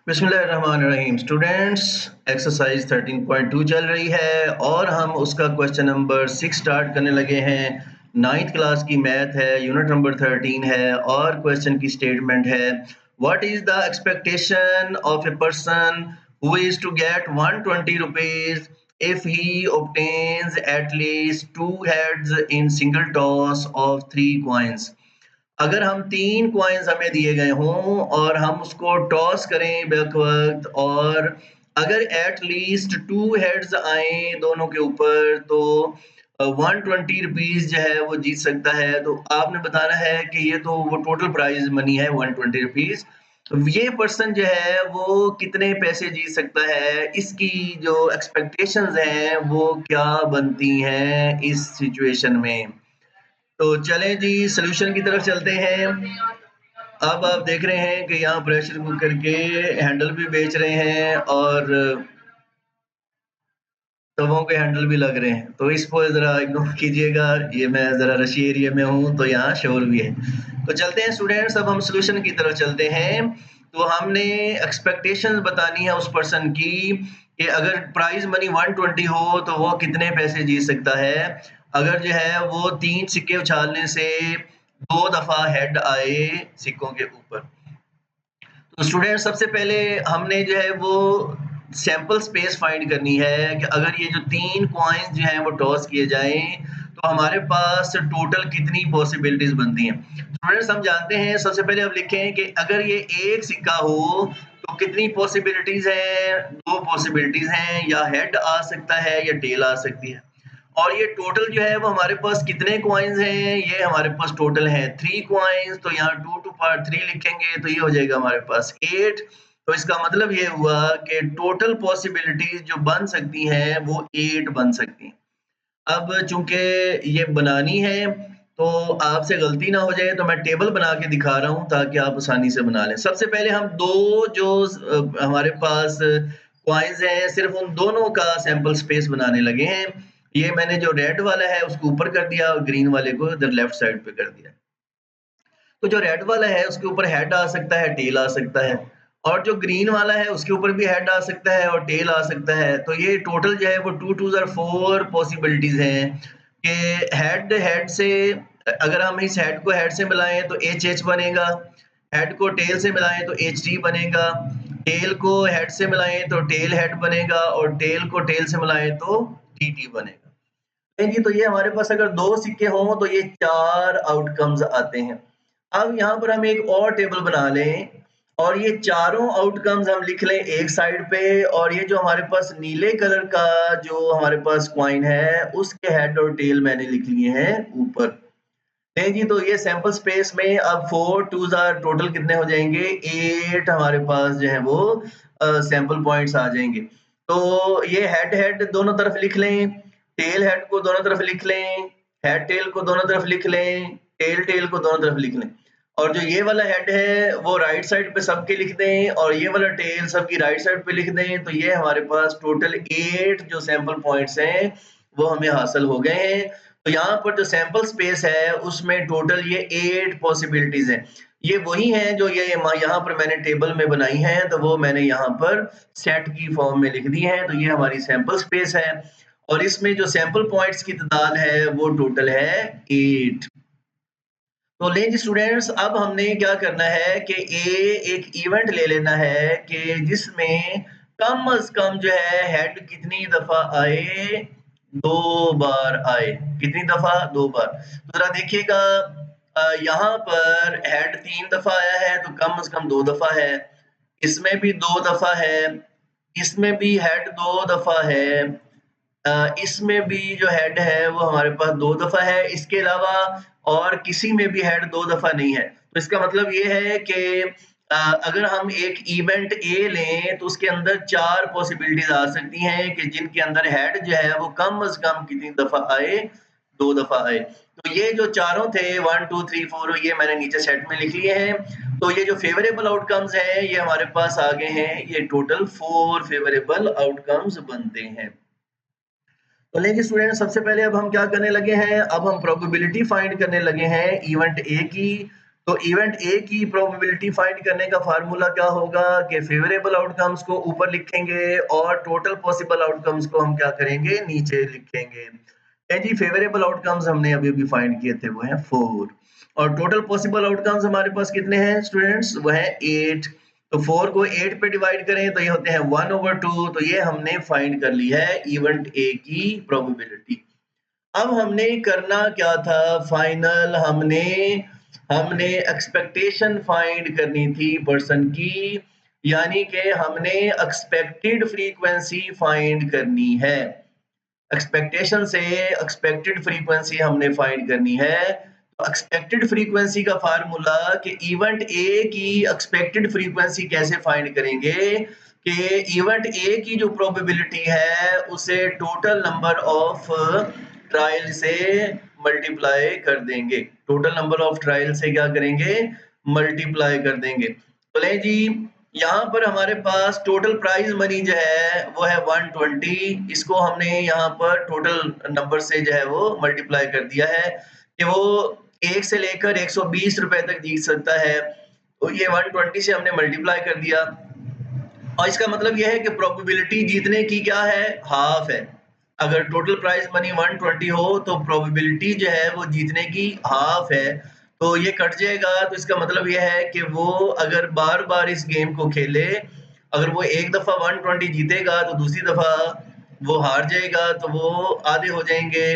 बिस्मिल्लाहिर्रहमानिर्रहीम students, exercise 13.2 चल रही है और हम उसका क्वेश्चन नंबर 6 स्टार्ट करने लगे हैं। 9th क्लास की मैथ है, यूनिट नंबर 13 है और क्वेश्चन की स्टेटमेंट है, what is the expectation of a person who is to get 120 rupees if he obtains at least 2 heads in single toss of 3 coins। अगर हम 3 कॉइन्स हमें दिए गए हों और हम उसको टॉस करें बैक वक्त और अगर एट लीस्ट 2 हेड्स आए दोनों के ऊपर तो 120 रुपीज जो है वो जीत सकता है। तो आपने बताना है कि ये तो वो टोटल प्राइज मनी है 120 रुपीज। ये पर्सन जो है वो कितने पैसे जीत सकता है, इसकी जो एक्सपेक्टेशंस हैं वो क्या बनती हैं इस सिचुएशन में। तो चलें जी सॉल्यूशन की तरफ चलते हैं। अब आप देख रहे हैं कि यहाँ प्रेशर कुकर के हैंडल भी बेच रहे हैं और तवों के हैंडल भी लग रहे हैं, तो इसको ज़रा इग्नोर कीजिएगा। ये मैं ज़रा रशी एरिया में हूँ तो यहाँ शोर भी है। तो चलते हैं स्टूडेंट्स, अब हम सॉल्यूशन की तरफ चलते हैं। तो हमने एक्सपेक्टेशंस बतानी है उस पर्सन की कि अगर प्राइज मनी 120 हो तो वो कितने पैसे जीत सकता है। अगर जो है वो 3 सिक्के उछालने से 2 दफ़ा हेड आए सिक्कों के ऊपर। तो स्टूडेंट सबसे पहले हमने जो है वो सैंपल स्पेस फाइंड करनी है कि अगर ये जो 3 कॉइन्स जो हैं वो टॉस किए जाएं तो हमारे पास टोटल कितनी पॉसिबिलिटीज बनती हैं। स्टूडेंट्स हम जानते हैं, सबसे पहले अब लिखें कि अगर ये एक सिक्का हो तो कितनी पॉसिबिलिटीज हैं। 2 पॉसिबिलिटीज हैं, या हेड आ सकता है या टेल आ सकती है। और ये टोटल जो है वो हमारे पास कितने कॉइन्स हैं, ये हमारे पास टोटल है 3 कॉइन्स। तो यहाँ 2 टू पावर 3 लिखेंगे तो ये हो जाएगा हमारे पास 8। तो इसका मतलब ये हुआ कि टोटल पॉसिबिलिटीज जो बन सकती हैं वो 8 बन सकती हैं। अब चूंकि ये बनानी है तो आपसे गलती ना हो जाए तो मैं टेबल बना के दिखा रहा हूँ ताकि आप आसानी से बना लें। सबसे पहले हम दो जो हमारे पास कॉइन्स हैं सिर्फ उन दोनों का सैंपल स्पेस बनाने लगे हैं। ये मैंने जो रेड वाला है उसको ऊपर कर दिया और ग्रीन वाले को इधर लेफ्ट साइड पे कर दिया। तो जो रेड वाला है उसके ऊपर हेड आ सकता है, टेल आ सकता है, और जो ग्रीन वाला है उसके ऊपर भी हेड आ सकता है और टेल आ सकता है। तो ये टोटल जो है वो 2 2 ज़र 4 पॉसिबिलिटीज हैं कि हेड हेड से अगर हम इस हेड को हेड से मिलाएं तो एच एच बनेगा, हेड को टेल से मिलाएं तो एच टी बनेगा, टेल को हेड से मिलाएं तो टेल हेड बनेगा और टेल को टेल से मिलाएं तो टी टी बनेगा। नहीं जी, तो ये हमारे पास अगर 2 सिक्के हों तो ये 4 आउटकम्स आते हैं। अब यहाँ पर हम एक और टेबल बना लें और ये चारों आउटकम्स हम लिख लें एक साइड पे, और ये जो हमारे पास नीले कलर का जो हमारे पास कॉइन है उसके हेड और टेल मैंने लिख लिए हैं ऊपर। नहीं जी, तो ये सैंपल स्पेस में अब 4 2 आर टोटल कितने हो जाएंगे, 8 हमारे पास जो है वो सैंपल पॉइंट्स आ जाएंगे। तो ये हेड हेड दोनों तरफ लिख लें, टेल हेड को दोनों तरफ लिख लें, हेड टेल को दोनों तरफ लिख लें, टेल टेल को दोनों तरफ लिख लें, और जो ये वाला हेड है वो राइट साइड पे सबके लिख दें और ये वाला टेल सबकी राइट साइड पे लिख दें। तो ये हमारे पास टोटल 8 जो सैंपल पॉइंट्स हैं वो हमें हासिल हो गए हैं। तो यहाँ पर जो सैंपल स्पेस है उसमें टोटल ये 8 पॉसिबिलिटीज हैं। ये वही हैं जो ये यहाँ पर मैंने टेबल में बनाई हैं, तो वो मैंने यहाँ पर सेट की फॉर्म में लिख दी हैं। तो ये हमारी सैंपल स्पेस है और इसमें जो सैंपल पॉइंट्स की तादाद है वो टोटल है 8। तो लें जी स्टूडेंट्स, अब हमने क्या करना है कि एक इवेंट ले लेना है कि जिसमें कम से कम जो है हेड कितनी दफा आए, 2 बार आए। कितनी दफा, 2 बार। तो जरा देखिएगा, यहाँ पर हेड 3 दफा आया है तो कम से कम 2 दफा है, इसमें भी 2 दफा है, इसमें भी हेड 2 दफा है, इसमें भी जो हेड है वो हमारे पास 2 दफा है। इसके अलावा और किसी में भी हेड 2 दफा नहीं है। तो इसका मतलब ये है कि अगर हम एक इवेंट ए लें तो उसके अंदर 4 पॉसिबिलिटीज आ सकती हैं कि जिनके अंदर हेड जो है वो कम से कम कितनी दफा आए, 2 दफा आए। तो ये जो चारों थे 1 2 3 4 ये मैंने नीचे सेट में लिख लिए हैं। तो ये जो फेवरेबल आउटकम्स हैं ये हमारे पास आ गए हैं, ये टोटल 4 फेवरेबल आउटकम्स बनते हैं। तो लेकिन स्टूडेंट सबसे पहले अब हम क्या करने लगे हैं, अब हम प्रोबेबिलिटी फाइंड करने लगे हैं इवेंट ए की। तो इवेंट ए की प्रोबेबिलिटी फाइंड करने का फार्मूला क्या होगा कि फेवरेबल आउटकम्स को ऊपर लिखेंगे और टोटल पॉसिबल आउटकम्स को हम क्या करेंगे, नीचे लिखेंगे। जी फेवरेबल आउटकम्स हमने अभी भी फाइंड किए थे, वो है 4 और टोटल पॉसिबल आउटकम्स हमारे पास कितने हैं स्टूडेंट्स, वो है 8। तो 4 को 8 पे डिवाइड करें तो ये होते हैं 1/2। तो ये हमने फाइंड कर ली है इवेंट ए की प्रोबेबिलिटी। अब हमने करना क्या था, फाइनल हमने हमने एक्सपेक्टेशन फाइंड करनी थी पर्सन की, यानी कि हमने एक्सपेक्टेड फ्रीक्वेंसी फाइंड करनी है। एक्सपेक्टेशन से एक्सपेक्टेड फ्रीक्वेंसी हमने फाइंड करनी है। तो एक्सपेक्टेड फ्रीक्वेंसी का फार्मूला कि इवेंट ए की एक्सपेक्टेड फ्रीक्वेंसी कैसे फाइंड करेंगे कि इवेंट ए की जो प्रोबेबिलिटी है उसे टोटल नंबर ऑफ ट्रायल से मल्टीप्लाई कर देंगे। टोटल नंबर ऑफ ट्रायल से क्या करेंगे, मल्टीप्लाई कर देंगे। बोले जी यहाँ पर हमारे पास टोटल प्राइज मनी जो है वो है 120। इसको हमने यहाँ पर टोटल नंबर से जो है वो मल्टीप्लाई कर दिया है कि वो 1 से लेकर 120 रुपए तक जीत सकता है। तो ये 120 से हमने मल्टीप्लाई कर दिया और इसका मतलब यह है कि प्रोबेबिलिटी जीतने की क्या है, हाफ है। अगर टोटल प्राइज मनी 120 हो तो प्रोबेबिलिटी जो है वो जीतने की हाफ है। तो ये कट जाएगा, तो इसका मतलब यह है कि वो अगर बार-बार इस गेम को खेले, अगर वो एक दफा 120 जीतेगा तो दूसरी दफा वो हार जाएगा, तो वो आधे हो जाएंगे,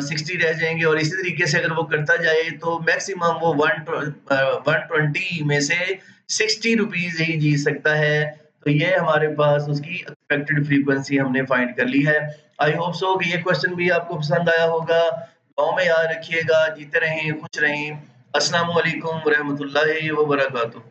60 रह जाएंगे और इसी तरीके से अगर वो करता जाए तो मैक्सिमम वो 120 में से 60 रुपीज ही जीत सकता है। तो ये हमारे पास उसकी एक्सपेक्टेड फ्रीक्वेंसी हमने फाइंड कर ली है। आई होप सो कि ये क्वेश्चन भी आपको पसंद आया होगा। दुआओं में याद रखिएगा, जीते रहें, खुश रहें। अस्सलाम वालेकुम रहमतुल्लाहि व बरकातुहू।